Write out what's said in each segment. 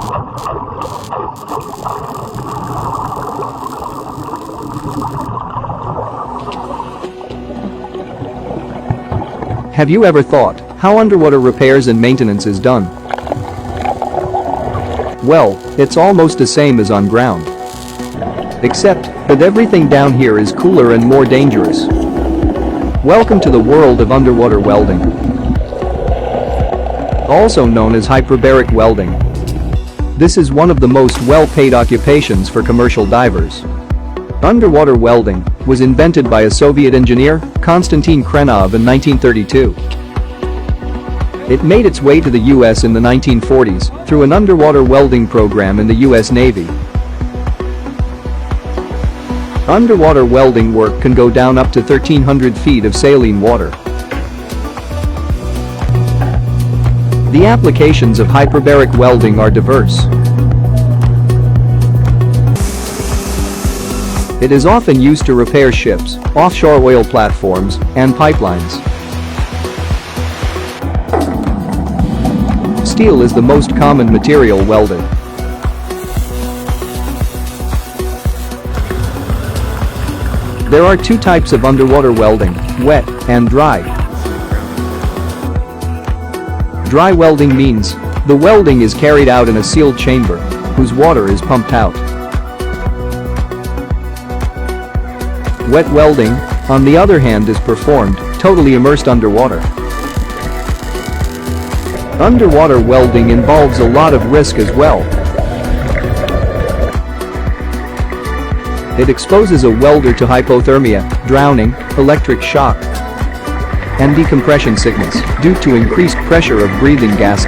Have you ever thought how underwater repairs and maintenance is done? Well, it's almost the same as on ground. Except that everything down here is cooler and more dangerous. Welcome to the world of underwater welding. Also known as hyperbaric welding. This is one of the most well-paid occupations for commercial divers. Underwater welding was invented by a Soviet engineer, Konstantin Krenov, in 1932. It made its way to the US in the 1940s through an underwater welding program in the US Navy. Underwater welding work can go down up to 1,300 feet of saline water. The applications of hyperbaric welding are diverse. It is often used to repair ships, offshore oil platforms, and pipelines. Steel is the most common material welded. There are two types of underwater welding, wet and dry. Dry welding means the welding is carried out in a sealed chamber whose water is pumped out. Wet welding, on the other hand, is performed totally immersed underwater. Underwater welding involves a lot of risk as well. It exposes a welder to hypothermia, drowning, electric shock, and decompression sickness due to increased pressure of breathing gas.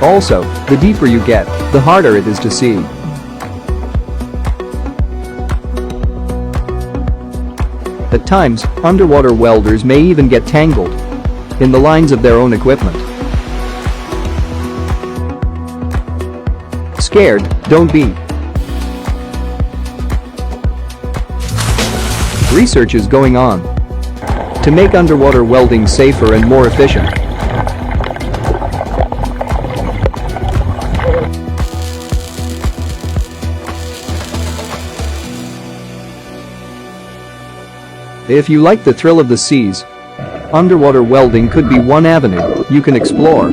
Also, the deeper you get, the harder it is to see. At times, underwater welders may even get tangled in the lines of their own equipment. Scared? Don't be. Research is going on to make underwater welding safer and more efficient. If you like the thrill of the seas, underwater welding could be one avenue you can explore.